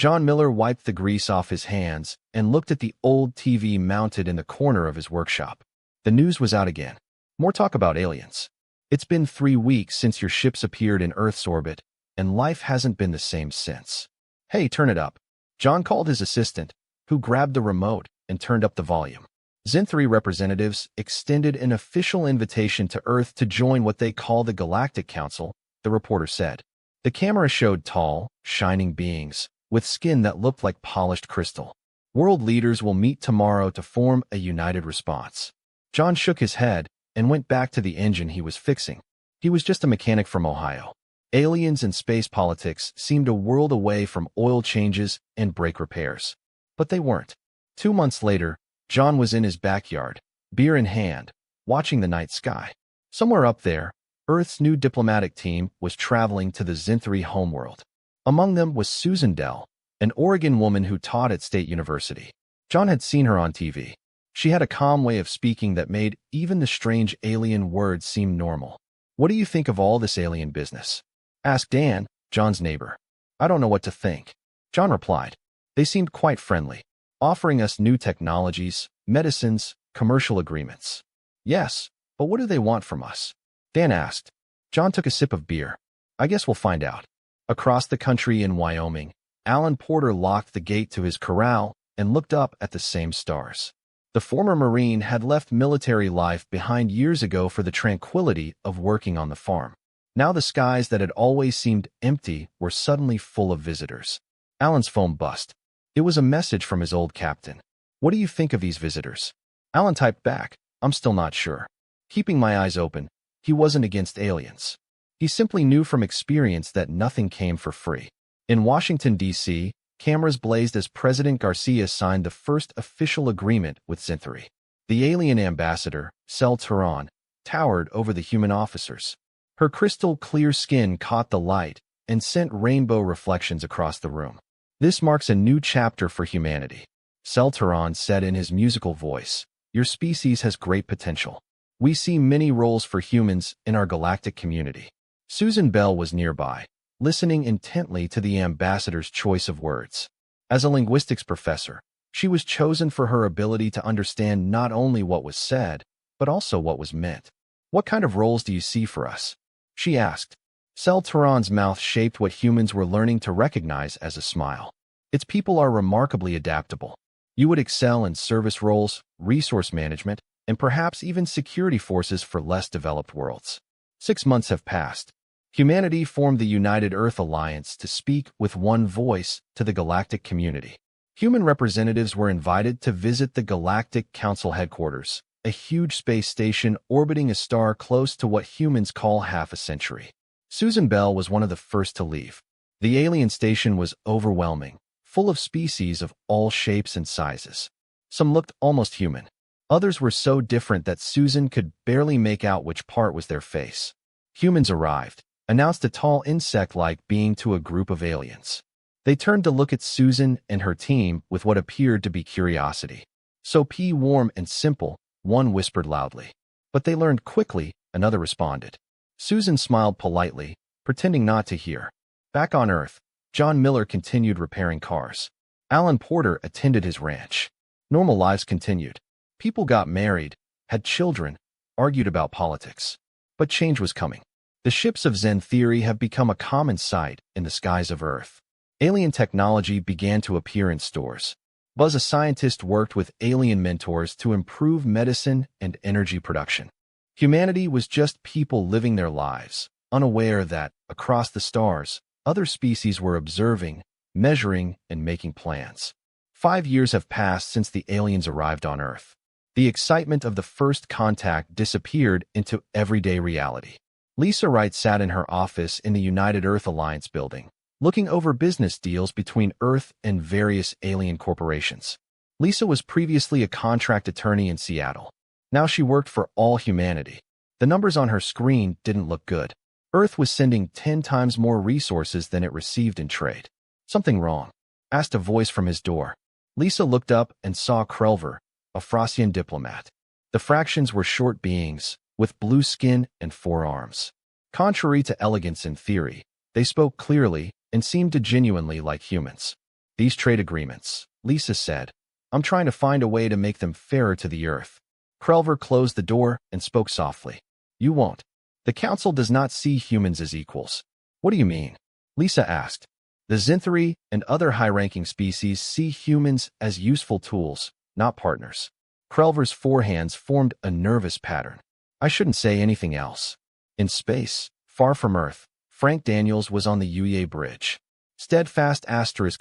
John Miller wiped the grease off his hands and looked at the old TV mounted in the corner of his workshop. The news was out again. More talk about aliens. It's been 3 weeks since your ships appeared in Earth's orbit, and life hasn't been the same since. Hey, turn it up. John called his assistant, who grabbed the remote and turned up the volume. Xen-3 representatives extended an official invitation to Earth to join what they call the Galactic Council, the reporter said. The camera showed tall, shining beings, with skin that looked like polished crystal. World leaders will meet tomorrow to form a united response. John shook his head and went back to the engine he was fixing. He was just a mechanic from Ohio. Aliens and space politics seemed a world away from oil changes and brake repairs. But they weren't. 2 months later, John was in his backyard, beer in hand, watching the night sky. Somewhere up there, Earth's new diplomatic team was traveling to the Xen-3 homeworld. Among them was Susan Dell, an Oregon woman who taught at State University. John had seen her on TV. She had a calm way of speaking that made even the strange alien words seem normal. "What do you think of all this alien business?" asked Dan, John's neighbor. "I don't know what to think," John replied. "They seemed quite friendly, offering us new technologies, medicines, commercial agreements." "Yes, but what do they want from us?" Dan asked. John took a sip of beer. "I guess we'll find out." Across the country in Wyoming, Alan Porter locked the gate to his corral and looked up at the same stars. The former Marine had left military life behind years ago for the tranquility of working on the farm. Now the skies that had always seemed empty were suddenly full of visitors. Alan's phone buzzed. It was a message from his old captain. "What do you think of these visitors?" Alan typed back, "I'm still not sure." Keeping my eyes open, he wasn't against aliens. He simply knew from experience that nothing came for free. In Washington, D.C., cameras blazed as President Garcia signed the first official agreement with Xen-3. The alien ambassador, Cel Turan, towered over the human officers. Her crystal-clear skin caught the light and sent rainbow reflections across the room. "This marks a new chapter for humanity," Cel Turan said in his musical voice. "Your species has great potential. We see many roles for humans in our galactic community." Susan Bell was nearby, listening intently to the ambassador's choice of words. As a linguistics professor, she was chosen for her ability to understand not only what was said, but also what was meant. "What kind of roles do you see for us?" she asked. Cel Turan's mouth shaped what humans were learning to recognize as a smile. "Its people are remarkably adaptable. You would excel in service roles, resource management, and perhaps even security forces for less developed worlds." 6 months have passed. Humanity formed the United Earth Alliance to speak with one voice to the galactic community. Human representatives were invited to visit the Galactic Council headquarters, a huge space station orbiting a star close to what humans call half a century. Susan Bell was one of the first to leave. The alien station was overwhelming, full of species of all shapes and sizes. Some looked almost human. Others were so different that Susan could barely make out which part was their face. "Humans arrived," announced a tall insect-like being to a group of aliens. They turned to look at Susan and her team with what appeared to be curiosity. "So warm and simple," one whispered loudly. "But they learned quickly," another responded. Susan smiled politely, pretending not to hear. Back on Earth, John Miller continued repairing cars. Alan Porter attended his ranch. Normal lives continued. People got married, had children, argued about politics. But change was coming. The ships of Xen-3 have become a common sight in the skies of Earth. Alien technology began to appear in stores. Buzz, a scientist, worked with alien mentors to improve medicine and energy production. Humanity was just people living their lives, unaware that, across the stars, other species were observing, measuring, and making plans. 5 years have passed since the aliens arrived on Earth. The excitement of the first contact disappeared into everyday reality. Lisa Wright sat in her office in the United Earth Alliance building, looking over business deals between Earth and various alien corporations. Lisa was previously a contract attorney in Seattle. Now she worked for all humanity. The numbers on her screen didn't look good. Earth was sending 10 times more resources than it received in trade. "Something wrong?" asked a voice from his door. Lisa looked up and saw Krelver, a Fraustian diplomat. The fractions were short beings, with blue skin and 4 arms. Contrary to elegance in theory, they spoke clearly and seemed to genuinely like humans. These trade agreements, Lisa said. I'm trying to find a way to make them fairer to the Earth. Krelver closed the door and spoke softly. You won't. The Council does not see humans as equals. What do you mean? Lisa asked. The Zinthari and other high-ranking species see humans as useful tools, not partners. Krelver's forehands formed a nervous pattern. I shouldn't say anything else. In space, far from Earth, Frank Daniels was on the Uye Bridge. Steadfast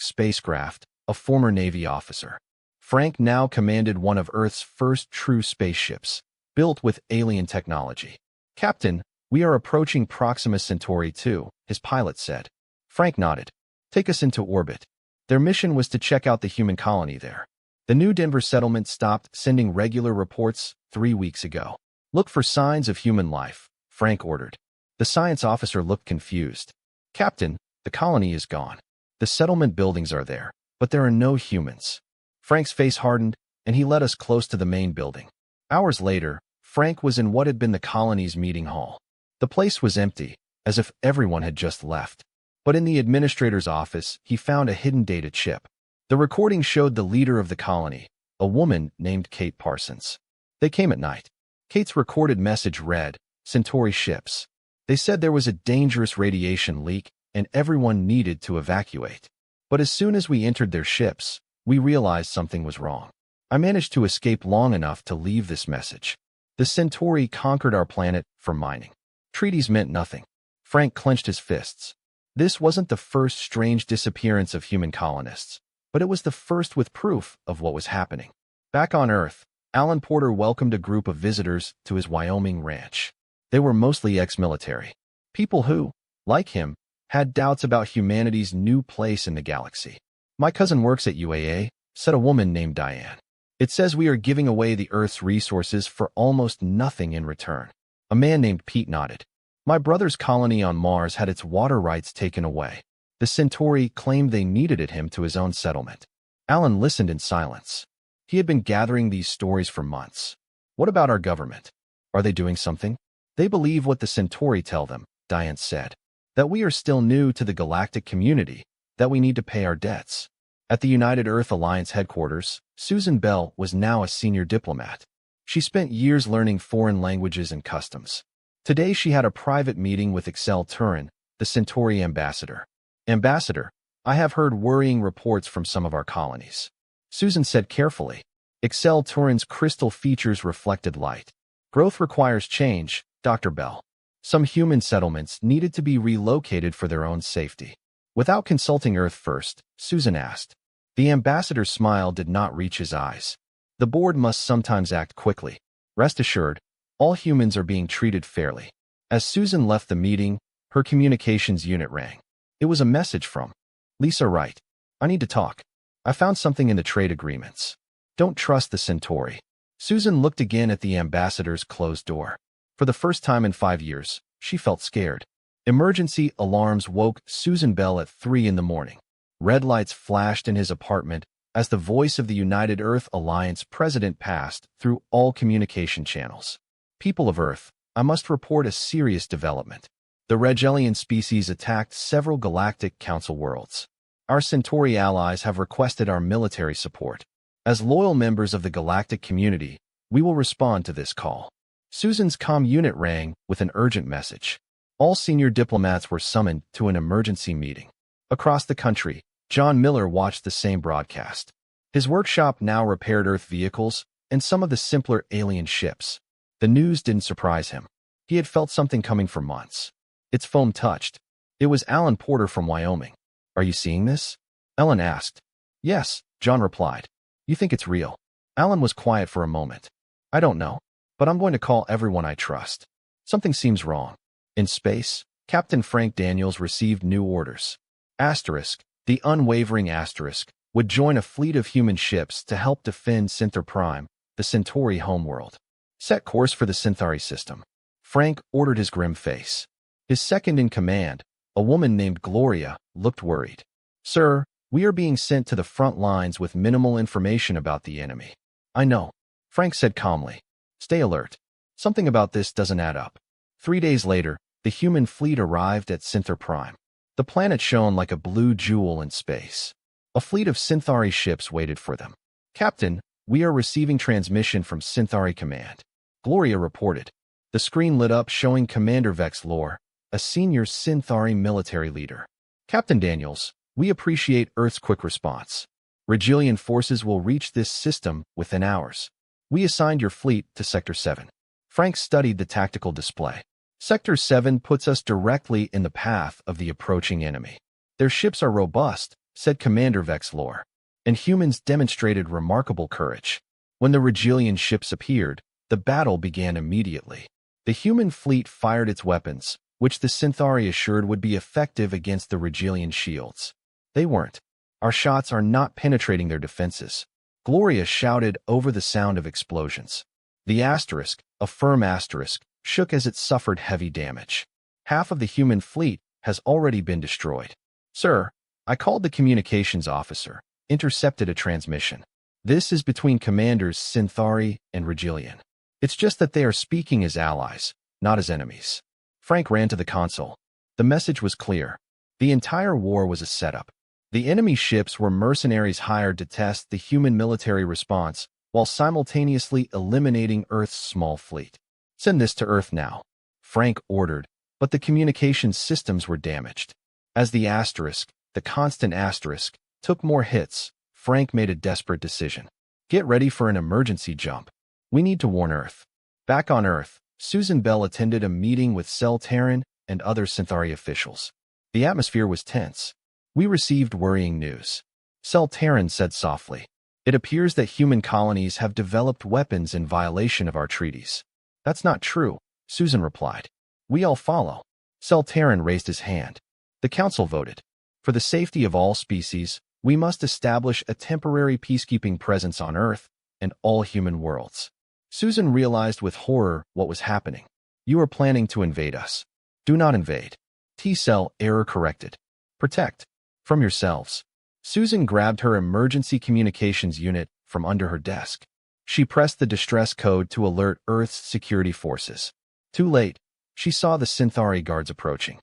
spacecraft, a former Navy officer. Frank now commanded one of Earth's first true spaceships, built with alien technology. Captain, we are approaching Proxima Centauri 2, his pilot said. Frank nodded. Take us into orbit. Their mission was to check out the human colony there. The New Denver settlement stopped sending regular reports 3 weeks ago. Look for signs of human life, Frank ordered. The science officer looked confused. Captain, the colony is gone. The settlement buildings are there, but there are no humans. Frank's face hardened, and he led us close to the main building. Hours later, Frank was in what had been the colony's meeting hall. The place was empty, as if everyone had just left. But in the administrator's office, he found a hidden data chip. The recording showed the leader of the colony, a woman named Kate Parsons. They came at night. Kate's recorded message read, Centauri ships. They said there was a dangerous radiation leak and everyone needed to evacuate. But as soon as we entered their ships, we realized something was wrong. I managed to escape long enough to leave this message. The Centauri conquered our planet for mining. Treaties meant nothing. Frank clenched his fists. This wasn't the first strange disappearance of human colonists, but it was the first with proof of what was happening. Back on Earth, Alan Porter welcomed a group of visitors to his Wyoming ranch. They were mostly ex-military. People who, like him, had doubts about humanity's new place in the galaxy. My cousin works at UAA, said a woman named Diane. It says we are giving away the Earth's resources for almost nothing in return. A man named Pete nodded. My brother's colony on Mars had its water rights taken away. The Centauri claimed they needed him to his own settlement. Alan listened in silence. He had been gathering these stories for months. What about our government? Are they doing something? They believe what the Centauri tell them, Diane said. That we are still new to the galactic community, that we need to pay our debts. At the United Earth Alliance headquarters, Susan Bell was now a senior diplomat. She spent years learning foreign languages and customs. Today she had a private meeting with Excel Turin, the Centauri ambassador. Ambassador, I have heard worrying reports from some of our colonies. Susan said carefully. Excel Turin's crystal features reflected light. Growth requires change, Dr. Bell. Some human settlements needed to be relocated for their own safety. Without consulting Earth first, Susan asked. The ambassador's smile did not reach his eyes. The board must sometimes act quickly. Rest assured, all humans are being treated fairly. As Susan left the meeting, her communications unit rang. It was a message from Lisa Wright. I need to talk. I found something in the trade agreements. Don't trust the Centauri. Susan looked again at the ambassador's closed door. For the first time in 5 years, she felt scared. Emergency alarms woke Susan Bell at 3 in the morning. Red lights flashed in his apartment as the voice of the United Earth Alliance president passed through all communication channels. People of Earth, I must report a serious development. The Regelian species attacked several galactic council worlds. Our Centauri allies have requested our military support. As loyal members of the galactic community, we will respond to this call. Susan's comm unit rang with an urgent message. All senior diplomats were summoned to an emergency meeting. Across the country, John Miller watched the same broadcast. His workshop now repaired Earth vehicles and some of the simpler alien ships. The news didn't surprise him. He had felt something coming for months. Its foam touched. It was Alan Porter from Wyoming. Are you seeing this? Ellen asked. Yes, John replied. You think it's real? Alan was quiet for a moment. I don't know, but I'm going to call everyone I trust. Something seems wrong. In space, Captain Frank Daniels received new orders. Asterisk, the unwavering Asterisk, would join a fleet of human ships to help defend Centaur Prime, the Centauri homeworld. Set course for the Centauri system. Frank ordered his grim face. His second-in-command, a woman named Gloria, looked worried. Sir, we are being sent to the front lines with minimal information about the enemy. I know, Frank said calmly. Stay alert. Something about this doesn't add up. 3 days later, the human fleet arrived at Centaur Prime. The planet shone like a blue jewel in space. A fleet of Synthari ships waited for them. "Captain, we are receiving transmission from Synthari Command," Gloria reported. The screen lit up showing Commander Vex Lore, a senior Synthari military leader. "Captain Daniels, we appreciate Earth's quick response. Regilian forces will reach this system within hours. We assigned your fleet to Sector 7. Frank studied the tactical display. "Sector 7 puts us directly in the path of the approaching enemy. Their ships are robust," said Commander Vex Lore, "and humans demonstrated remarkable courage. When the Regilian ships appeared, the battle began immediately. The human fleet fired its weapons, which the Synthari assured would be effective against the Regilian shields. They weren't. Our shots are not penetrating their defenses," Gloria shouted over the sound of explosions. The asterisk, a firm asterisk, shook as it suffered heavy damage. "Half of the human fleet has already been destroyed. Sir, I called the communications officer, intercepted a transmission. This is between Commanders Synthari and Regilian. It's just that they are speaking as allies, not as enemies." Frank ran to the console. The message was clear. The entire war was a setup. The enemy ships were mercenaries hired to test the human military response while simultaneously eliminating Earth's small fleet. "Send this to Earth now," Frank ordered, but the communications systems were damaged. As the asterisk, the constant asterisk, took more hits, Frank made a desperate decision. "Get ready for an emergency jump. We need to warn Earth." Back on Earth, Susan Bell attended a meeting with Cell Terran and other Synthari officials. The atmosphere was tense. "We received worrying news," Cell Terran said softly. "It appears that human colonies have developed weapons in violation of our treaties." "That's not true," Susan replied. "We all follow." Cell Terran raised his hand. The council voted. "For the safety of all species, we must establish a temporary peacekeeping presence on Earth and all human worlds." Susan realized with horror what was happening. "You are planning to invade us. Do not invade." T-cell error corrected. "Protect. From yourselves." Susan grabbed her emergency communications unit from under her desk. She pressed the distress code to alert Earth's security forces. Too late. She saw the Synthari guards approaching.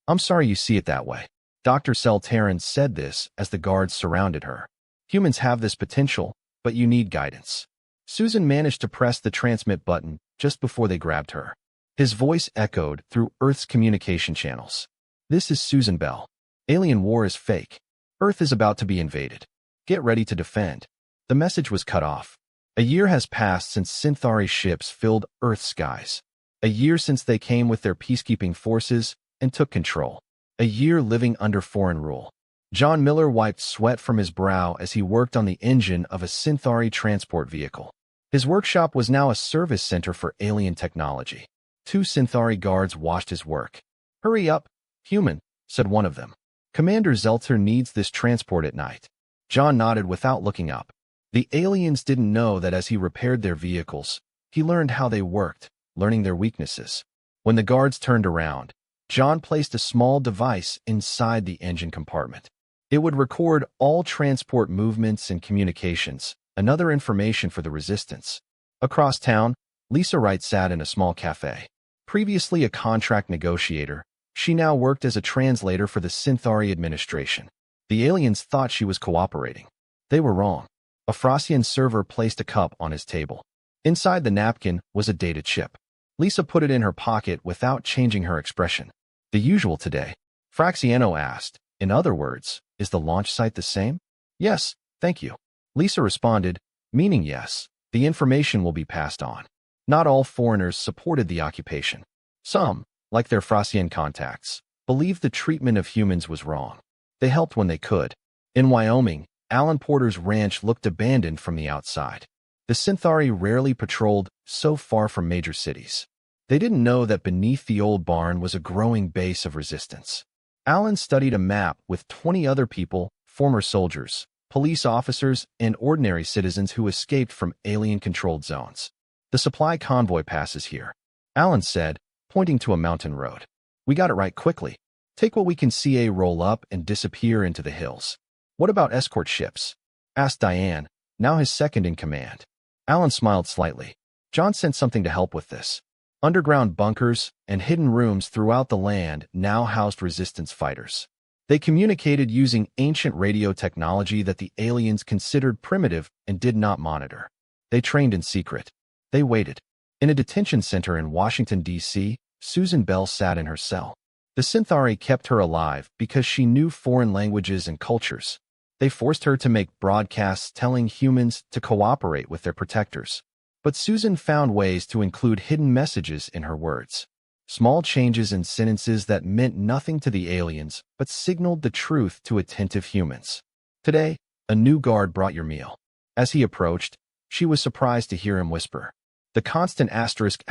"I'm sorry you see it that way." Dr. Cell Terran said this as the guards surrounded her. "Humans have this potential, but you need guidance." Susan managed to press the transmit button just before they grabbed her. His voice echoed through Earth's communication channels. "This is Susan Bell. Alien war is fake. Earth is about to be invaded. Get ready to defend." The message was cut off. A year has passed since Synthari ships filled Earth's skies. A year since they came with their peacekeeping forces and took control. A year living under foreign rule. John Miller wiped sweat from his brow as he worked on the engine of a Synthari transport vehicle. His workshop was now a service center for alien technology. 2 Synthari guards watched his work. "Hurry up, human," said one of them. "Commander Zelter needs this transport at night." John nodded without looking up. The aliens didn't know that as he repaired their vehicles, he learned how they worked, learning their weaknesses. When the guards turned around, John placed a small device inside the engine compartment. It would record all transport movements and communications, another information for the resistance. Across town, Lisa Wright sat in a small cafe. Previously a contract negotiator, she now worked as a translator for the Synthari administration. The aliens thought she was cooperating. They were wrong. A Frosian server placed a cup on his table. Inside the napkin was a data chip. Lisa put it in her pocket without changing her expression. "The usual today?" Fraxiano asked. "In other words, is the launch site the same?" "Yes, thank you." Lisa responded, meaning yes, the information will be passed on. Not all foreigners supported the occupation. Some, like their Frosian contacts, believed the treatment of humans was wrong. They helped when they could. In Wyoming, Alan Porter's ranch looked abandoned from the outside. The Synthari rarely patrolled so far from major cities. They didn't know that beneath the old barn was a growing base of resistance. Alan studied a map with 20 other people, former soldiers, police officers, and ordinary citizens who escaped from alien-controlled zones. "The supply convoy passes here," Alan said, pointing to a mountain road. "We got it right quickly. Take what we can see roll up and disappear into the hills." "What about escort ships?" asked Diane, now his second in command. Alan smiled slightly. "John sent something to help with this." Underground bunkers and hidden rooms throughout the land now housed resistance fighters. They communicated using ancient radio technology that the aliens considered primitive and did not monitor. They trained in secret. They waited. In a detention center in Washington, D.C., Susan Bell sat in her cell. The Synthari kept her alive because she knew foreign languages and cultures. They forced her to make broadcasts telling humans to cooperate with their protectors. But Susan found ways to include hidden messages in her words. Small changes in sentences that meant nothing to the aliens but signaled the truth to attentive humans. Today, a new guard brought your meal. As he approached, she was surprised to hear him whisper, "The constant asterisk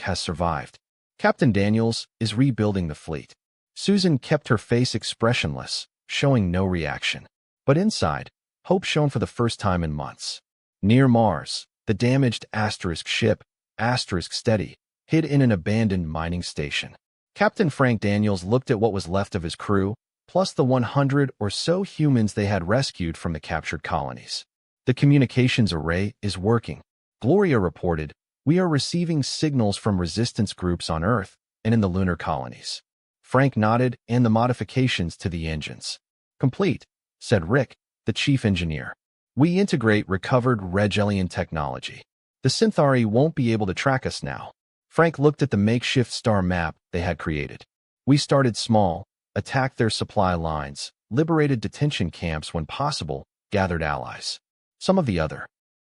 has survived. Captain Daniels is rebuilding the fleet." Susan kept her face expressionless, showing no reaction. But inside, hope shone for the first time in months. Near Mars, the damaged ship, steady, hid in an abandoned mining station. Captain Frank Daniels looked at what was left of his crew, plus the 100 or so humans they had rescued from the captured colonies. "The communications array is working," Gloria reported. "We are receiving signals from resistance groups on Earth and in the lunar colonies." Frank nodded, "And the modifications to the engines." "Complete," said Rick, the chief engineer. "We integrate recovered Alien technology. The Synthari won't be able to track us now." Frank looked at the makeshift star map they had created. "We started small, attacked their supply lines, liberated detention camps when possible, gathered allies. Some of the other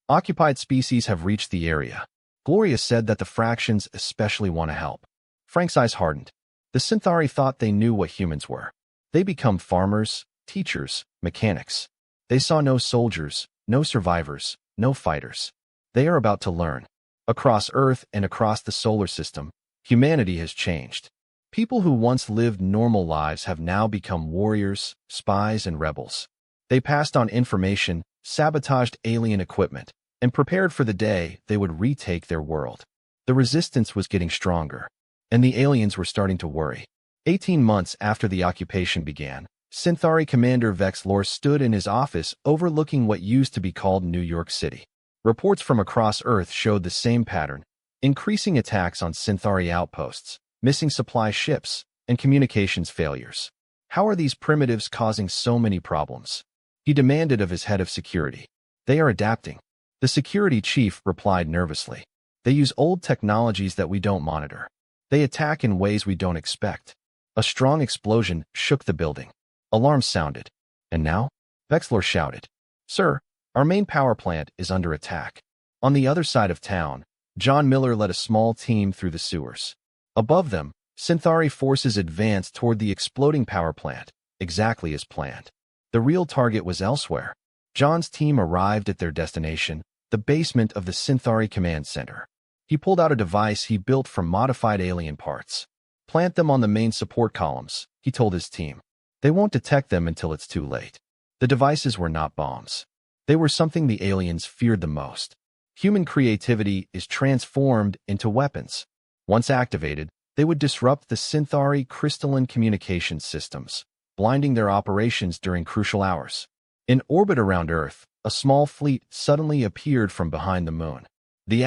occupied species have reached the area." Gloria said that the fractions especially want to help. Frank's eyes hardened. The Synthari thought they knew what humans were. They become farmers, teachers, mechanics. They saw no soldiers, no survivors, no fighters. They are about to learn. Across Earth and across the solar system, humanity has changed. People who once lived normal lives have now become warriors, spies, and rebels. They passed on information, sabotaged alien equipment, and prepared for the day they would retake their world. The resistance was getting stronger, and the aliens were starting to worry. 18 months after the occupation began, Synthari Commander Vex Lor stood in his office overlooking what used to be called New York City. Reports from across Earth showed the same pattern: increasing attacks on Synthari outposts, missing supply ships, and communications failures. "How are these primitives causing so many problems?" he demanded of his head of security. "They are adapting." The security chief replied nervously. "They use old technologies that we don't monitor. They attack in ways we don't expect." A strong explosion shook the building. Alarms sounded. "And now?" Vexlor shouted. "Sir, our main power plant is under attack." On the other side of town, John Miller led a small team through the sewers. Above them, Synthari forces advanced toward the exploding power plant, exactly as planned. The real target was elsewhere. John's team arrived at their destination, the basement of the Synthari Command Center. He pulled out a device he built from modified alien parts. "Plant them on the main support columns," he told his team. "They won't detect them until it's too late." The devices were not bombs. They were something the aliens feared the most. Human creativity is transformed into weapons. Once activated, they would disrupt the Synthari crystalline communication systems, blinding their operations during crucial hours. In orbit around Earth, a small fleet suddenly appeared from behind the moon. The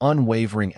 unwavering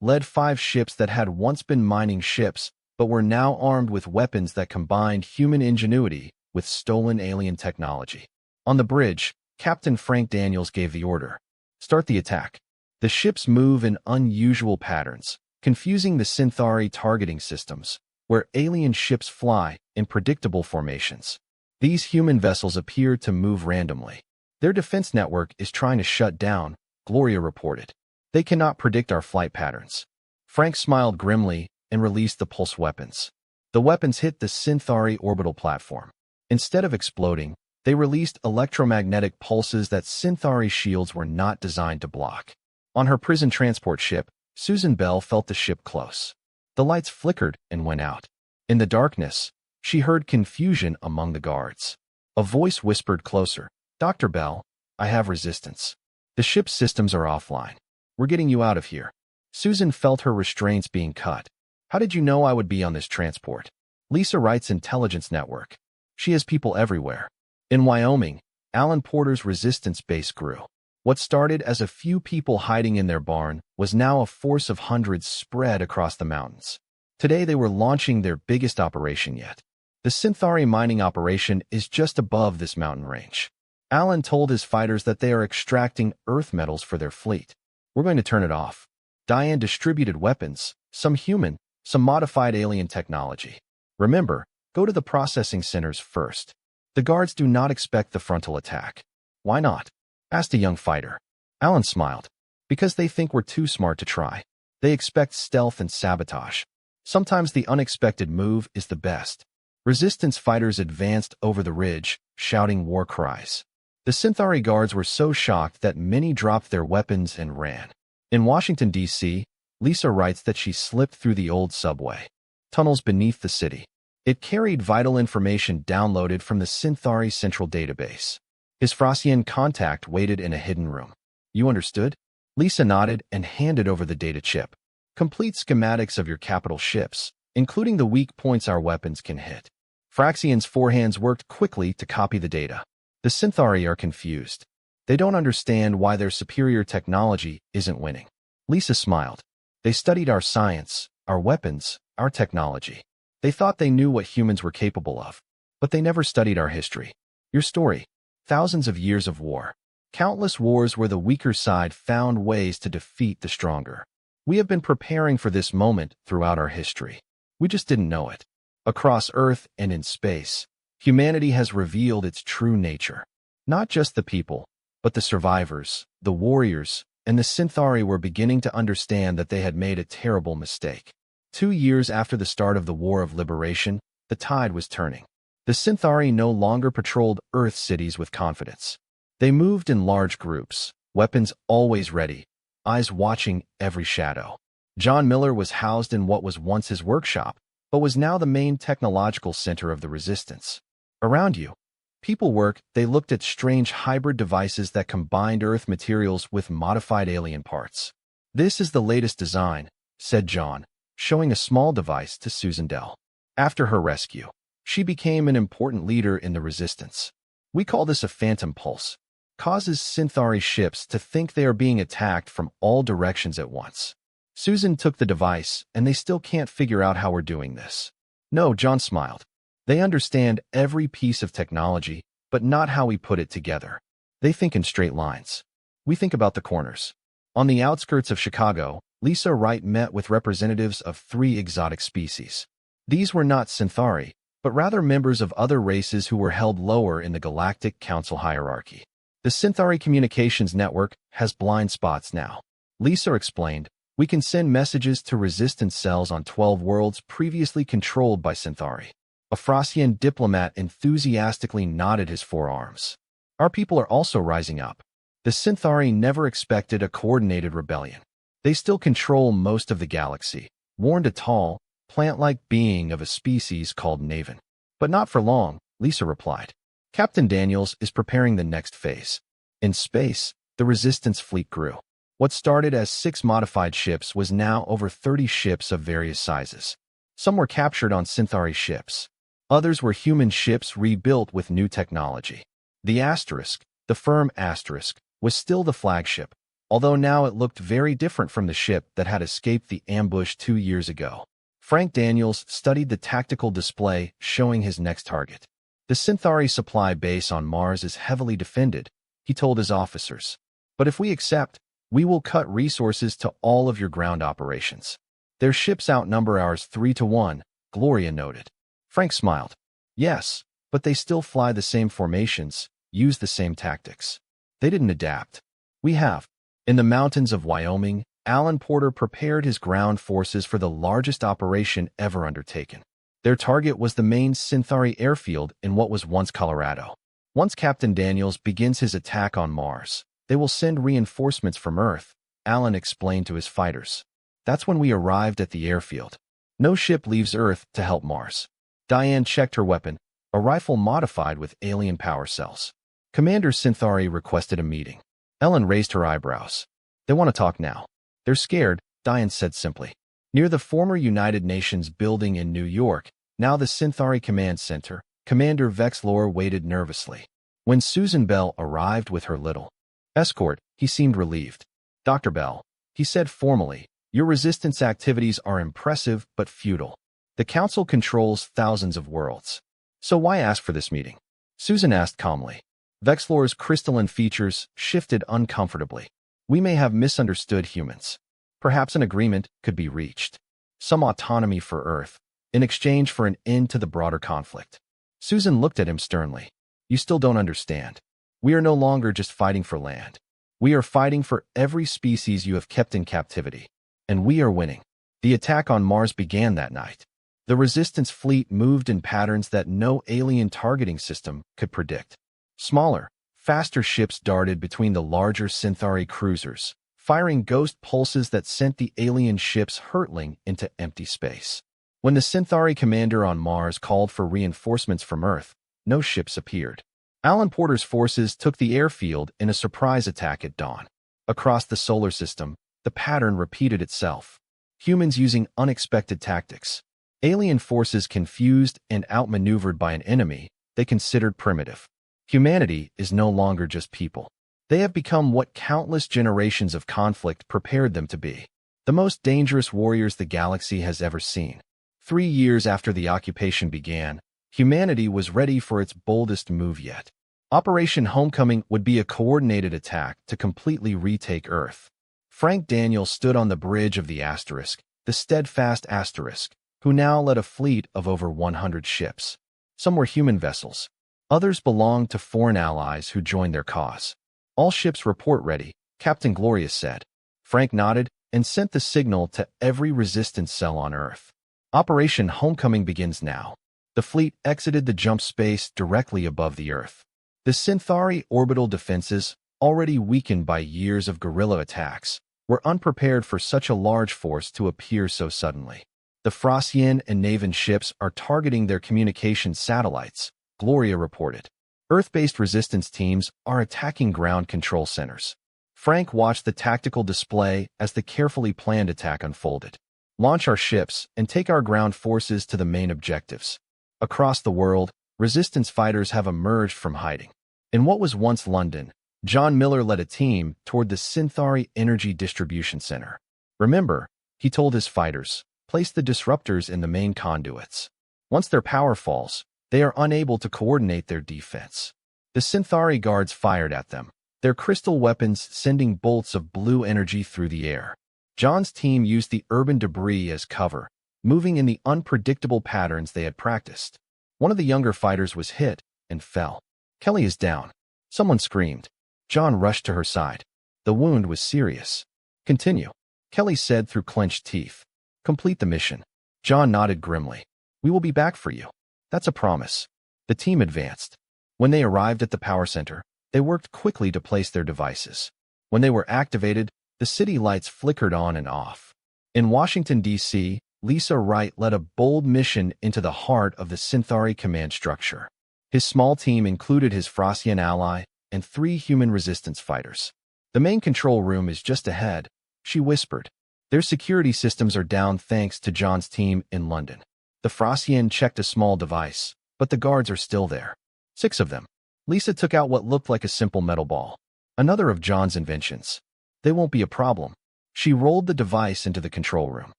led 5 ships that had once been mining ships, but were now armed with weapons that combined human ingenuity with stolen alien technology. On the bridge, Captain Frank Daniels gave the order: "Start the attack." The ships move in unusual patterns, confusing the Synthari targeting systems, where alien ships fly in predictable formations. These human vessels appear to move randomly. "Their defense network is trying to shut down," Gloria reported. "They cannot predict our flight patterns." Frank smiled grimly and released the pulse weapons. The weapons hit the Synthari orbital platform. Instead of exploding, they released electromagnetic pulses that Synthari shields were not designed to block. On her prison transport ship, Susan Bell felt the ship close. The lights flickered and went out. In the darkness, she heard confusion among the guards. A voice whispered closer, "Dr. Bell, I have resistance. The ship's systems are offline. We're getting you out of here." Susan felt her restraints being cut. "How did you know I would be on this transport?" Lisa Wright's intelligence network. She has people everywhere. In Wyoming, Alan Porter's resistance base grew. What started as a few people hiding in their barn was now a force of hundreds spread across the mountains. Today they were launching their biggest operation yet. The Synthari mining operation is just above this mountain range. Alan told his fighters that they are extracting earth metals for their fleet. We're going to turn it off. Diane distributed weapons, some human, some modified alien technology. Remember, go to the processing centers first. The guards do not expect the frontal attack. Why not? Asked a young fighter. Alan smiled. Because they think we're too smart to try. They expect stealth and sabotage. Sometimes the unexpected move is the best. Resistance fighters advanced over the ridge, shouting war cries. The Synthari guards were so shocked that many dropped their weapons and ran. In Washington, D.C., Lisa writes that she slipped through the old subway tunnels beneath the city. It carried vital information downloaded from the Synthari central database. His Frausian contact waited in a hidden room. You understood? Lisa nodded and handed over the data chip. Complete schematics of your capital ships, including the weak points our weapons can hit. Fraxian's forehands worked quickly to copy the data. The Synthari are confused. They don't understand why their superior technology isn't winning. Lisa smiled. They studied our science, our weapons, our technology. They thought they knew what humans were capable of, but they never studied our history. Your story. Thousands of years of war. Countless wars where the weaker side found ways to defeat the stronger. We have been preparing for this moment throughout our history. We just didn't know it. Across Earth and in space, humanity has revealed its true nature. Not just the people, but the survivors, the warriors, and the Synthari were beginning to understand that they had made a terrible mistake. 2 years after the start of the War of Liberation, the tide was turning. The Synthari no longer patrolled Earth cities with confidence. They moved in large groups, weapons always ready, eyes watching every shadow. John Miller was housed in what was once his workshop, but was now the main technological center of the resistance. Around you, people work. They looked at strange hybrid devices that combined Earth materials with modified alien parts. This is the latest design, said John, showing a small device to Susan Dell. After her rescue, she became an important leader in the resistance. We call this a phantom pulse. Causes Synthari ships to think they are being attacked from all directions at once. Susan took the device, and they still can't figure out how we're doing this. No, John smiled. They understand every piece of technology, but not how we put it together. They think in straight lines. We think about the corners. On the outskirts of Chicago, Lisa Wright met with representatives of 3 exotic species. These were not Synthari, but rather members of other races who were held lower in the Galactic Council hierarchy. The Synthari communications network has blind spots now. Lisa explained, we can send messages to resistance cells on 12 worlds previously controlled by Synthari. A Frausian diplomat enthusiastically nodded his forearms. Our people are also rising up. The Synthari never expected a coordinated rebellion. They still control most of the galaxy, warned a tall, plant-like being of a species called Naven. But not for long, Lisa replied. Captain Daniels is preparing the next phase. In space, the resistance fleet grew. What started as 6 modified ships was now over 30 ships of various sizes. Some were captured on Synthari ships. Others were human ships rebuilt with new technology. The Asterisk, the firm Asterisk, was still the flagship, although now it looked very different from the ship that had escaped the ambush 2 years ago. Frank Daniels studied the tactical display showing his next target. The Synthari supply base on Mars is heavily defended, he told his officers. But if we accept, we will cut resources to all of your ground operations. Their ships outnumber ours 3 to 1, Gloria noted. Frank smiled. Yes, but they still fly the same formations, use the same tactics. They didn't adapt. We have. In the mountains of Wyoming, Alan Porter prepared his ground forces for the largest operation ever undertaken. Their target was the main Synthari airfield in what was once Colorado. Once Captain Daniels begins his attack on Mars, they will send reinforcements from Earth, Alan explained to his fighters. That's when we arrived at the airfield. No ship leaves Earth to help Mars. Diane checked her weapon, a rifle modified with alien power cells. Commander Synthari requested a meeting. Ellen raised her eyebrows. They want to talk now. They're scared, Diane said simply. Near the former United Nations building in New York, now the Synthari Command Center, Commander Vexlor waited nervously. When Susan Bell arrived with her little escort, he seemed relieved. Dr. Bell, he said formally, your resistance activities are impressive but futile. The Council controls thousands of worlds. So why ask for this meeting? Susan asked calmly. Vexlor's crystalline features shifted uncomfortably. We may have misunderstood humans. Perhaps an agreement could be reached. Some autonomy for Earth, in exchange for an end to the broader conflict. Susan looked at him sternly. You still don't understand. We are no longer just fighting for land. We are fighting for every species you have kept in captivity. And we are winning. The attack on Mars began that night. The Resistance fleet moved in patterns that no alien targeting system could predict. Smaller, faster ships darted between the larger Synthari cruisers, firing ghost pulses that sent the alien ships hurtling into empty space. When the Synthari commander on Mars called for reinforcements from Earth, no ships appeared. Alan Porter's forces took the airfield in a surprise attack at dawn. Across the solar system, the pattern repeated itself. Humans using unexpected tactics. Alien forces confused and outmaneuvered by an enemy they considered primitive. Humanity is no longer just people. They have become what countless generations of conflict prepared them to be. The most dangerous warriors the galaxy has ever seen. 3 years after the occupation began, humanity was ready for its boldest move yet. Operation Homecoming would be a coordinated attack to completely retake Earth. Frank Daniel stood on the bridge of the Asterisk, the steadfast Asterisk, who now led a fleet of over 100 ships. Some were human vessels. Others belonged to foreign allies who joined their cause. All ships report ready, Captain Glorious said. Frank nodded and sent the signal to every resistance cell on Earth. Operation Homecoming begins now. The fleet exited the jump space directly above the Earth. The Synthari orbital defenses, already weakened by years of guerrilla attacks, were unprepared for such a large force to appear so suddenly. The Frosian and Navan ships are targeting their communications satellites, Gloria reported. Earth-based resistance teams are attacking ground control centers. Frank watched the tactical display as the carefully planned attack unfolded. Launch our ships and take our ground forces to the main objectives. Across the world, resistance fighters have emerged from hiding. In what was once London, John Miller led a team toward the Synthari Energy Distribution Center. Remember, he told his fighters, place the disruptors in the main conduits. Once their power falls, they are unable to coordinate their defense. The Synthari guards fired at them, their crystal weapons sending bolts of blue energy through the air. John's team used the urban debris as cover, moving in the unpredictable patterns they had practiced. One of the younger fighters was hit and fell. Kelly is down. Someone screamed. John rushed to her side. The wound was serious. Continue, Kelly said through clenched teeth. Complete the mission. John nodded grimly. We will be back for you. That's a promise. The team advanced. When they arrived at the power center, they worked quickly to place their devices. When they were activated, the city lights flickered on and off. In Washington, D.C., Lisa Wright led a bold mission into the heart of the Synthari command structure. His small team included his Frosian ally and 3 human resistance fighters. The main control room is just ahead, she whispered. Their security systems are down thanks to John's team in London. The Frosian checked a small device, but the guards are still there. 6 of them. Lisa took out what looked like a simple metal ball. Another of John's inventions. They won't be a problem. She rolled the device into the control room.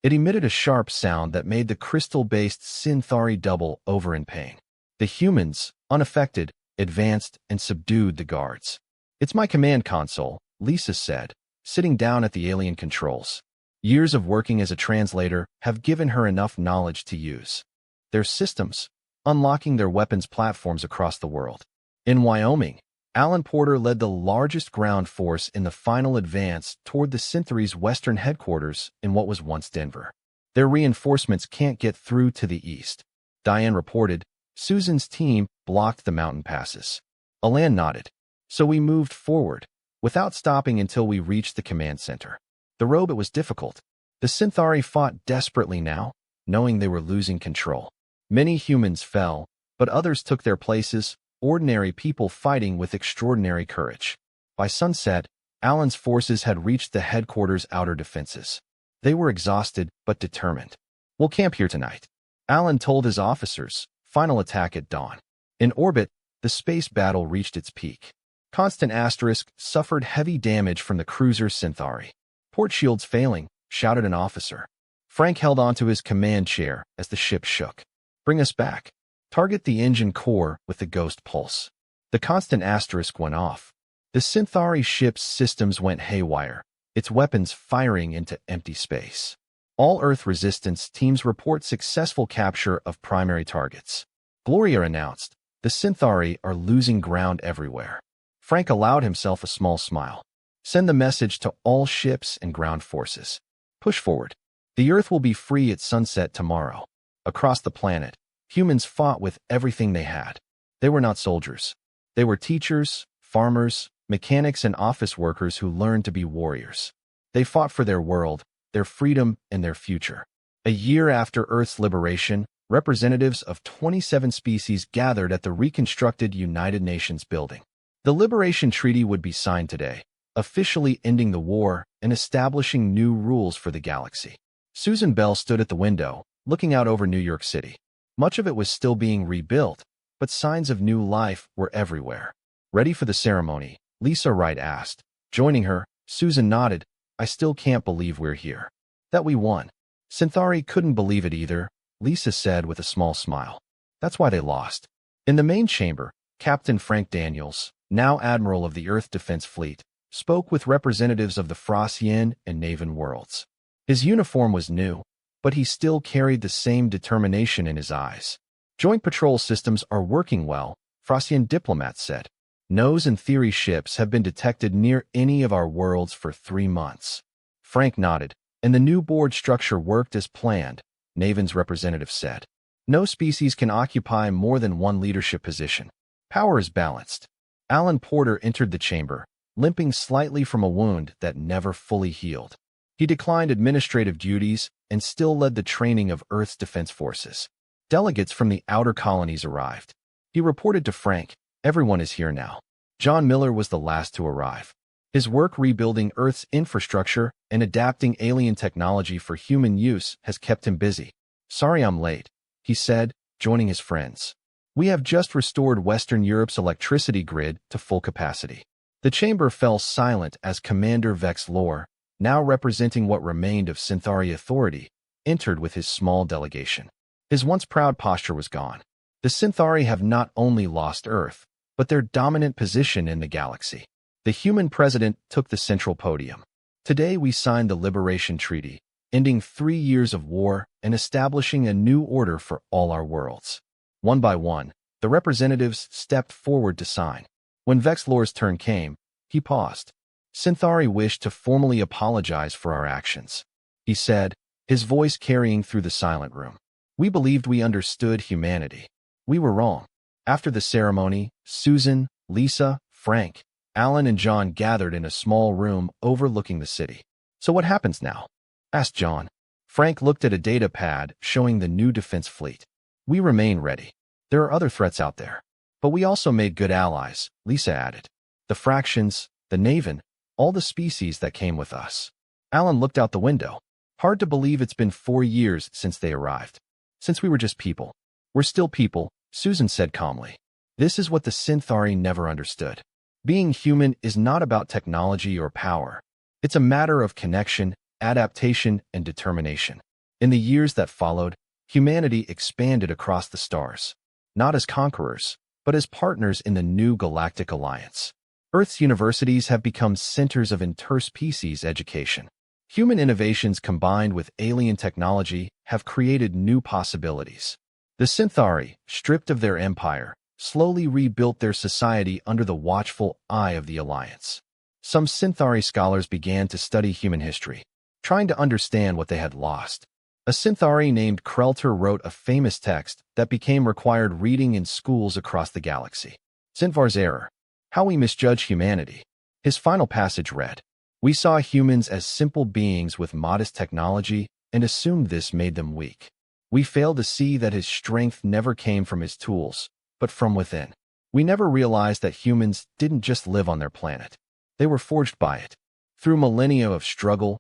It emitted a sharp sound that made the crystal-based Synthari double over in pain. The humans, unaffected, advanced and subdued the guards. It's my command console, Lisa said, sitting down at the alien controls. Years of working as a translator have given her enough knowledge to use their systems, unlocking their weapons platforms across the world. In Wyoming, Alan Porter led the largest ground force in the final advance toward the Synthari's western headquarters in what was once Denver. Their reinforcements can't get through to the east, Diane reported. Susan's team blocked the mountain passes. Alan nodded. So we moved forward, without stopping until we reached the command center. The road was difficult. The Synthari fought desperately now, knowing they were losing control. Many humans fell, but others took their places, ordinary people fighting with extraordinary courage. By sunset, Alan's forces had reached the headquarters' outer defenses. They were exhausted but determined. We'll camp here tonight, Alan told his officers. Final attack at dawn. In orbit, the space battle reached its peak. Constant Asterisk suffered heavy damage from the cruiser Synthari. Port shields failing, shouted an officer. Frank held onto his command chair as the ship shook. Bring us back. Target the engine core with the ghost pulse. The constant asterisk went off. The Synthari ship's systems went haywire, its weapons firing into empty space. All Earth resistance teams report successful capture of primary targets. Gloria announced, the Synthari are losing ground everywhere. Frank allowed himself a small smile. Send the message to all ships and ground forces. Push forward. The Earth will be free at sunset tomorrow. Across the planet, humans fought with everything they had. They were not soldiers. They were teachers, farmers, mechanics, and office workers who learned to be warriors. They fought for their world, their freedom, and their future. A year after Earth's liberation, representatives of 27 species gathered at the reconstructed United Nations building. The Liberation Treaty would be signed today, officially ending the war and establishing new rules for the galaxy. Susan Bell stood at the window, looking out over New York City. Much of it was still being rebuilt, but signs of new life were everywhere. Ready for the ceremony? Lisa Wright asked. Joining her, Susan nodded. I still can't believe we're here. That we won. Synthari couldn't believe it either, Lisa said with a small smile. That's why they lost. In the main chamber, Captain Frank Daniels, now Admiral of the Earth Defense Fleet, spoke with representatives of the Frosian and Navan worlds. His uniform was new, but he still carried the same determination in his eyes. Joint patrol systems are working well, Frosian diplomats said. Nose and Theory ships have been detected near any of our worlds for 3 months. Frank nodded, and the new board structure worked as planned, Navan's representative said. No species can occupy more than one leadership position. Power is balanced. Alan Porter entered the chamber, limping slightly from a wound that never fully healed. He declined administrative duties and still led the training of Earth's defense forces. Delegates from the outer colonies arrived. He reported to Frank, everyone is here now. John Miller was the last to arrive. His work rebuilding Earth's infrastructure and adapting alien technology for human use has kept him busy. Sorry I'm late, he said, joining his friends. We have just restored Western Europe's electricity grid to full capacity. The chamber fell silent as Commander Vex Lore, now representing what remained of Synthari authority, entered with his small delegation. His once proud posture was gone. The Synthari have not only lost Earth, but their dominant position in the galaxy. The human president took the central podium. Today we signed the Liberation Treaty, ending 3 years of war and establishing a new order for all our worlds. One by one, the representatives stepped forward to sign. When Vex Lore's turn came, he paused. Synthari wished to formally apologize for our actions, he said, his voice carrying through the silent room. We believed we understood humanity. We were wrong. After the ceremony, Susan, Lisa, Frank, Alan, and John gathered in a small room overlooking the city. So what happens now? Asked John. Frank looked at a data pad showing the new defense fleet. We remain ready. There are other threats out there. But we also made good allies, Lisa added. The fractions, the Navan, all the species that came with us. Alan looked out the window. Hard to believe it's been 4 years since they arrived. Since we were just people. We're still people, Susan said calmly. This is what the Synthari never understood. Being human is not about technology or power. It's a matter of connection, adaptation, and determination. In the years that followed, humanity expanded across the stars, not as conquerors, but as partners in the new galactic alliance. Earth's universities have become centers of interspecies education. Human innovations combined with alien technology have created new possibilities. The Synthari, stripped of their empire, slowly rebuilt their society under the watchful eye of the Alliance. Some Synthari scholars began to study human history, trying to understand what they had lost. A Synthari named Krelter wrote a famous text that became required reading in schools across the galaxy. Zintvar's Error: How We Misjudge Humanity. His final passage read, We saw humans as simple beings with modest technology and assumed this made them weak. We failed to see that his strength never came from his tools, but from within. We never realized that humans didn't just live on their planet. They were forged by it. Through millennia of struggle,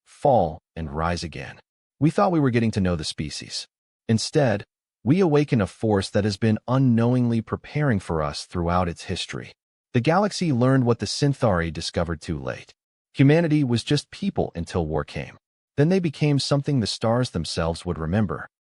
fall, and rise again. We thought we were getting to know the species. Instead, we awaken a force that has been unknowingly preparing for us throughout its history. The galaxy learned what the Synthari discovered too late. Humanity was just people until war came. Then they became something the stars themselves would remember.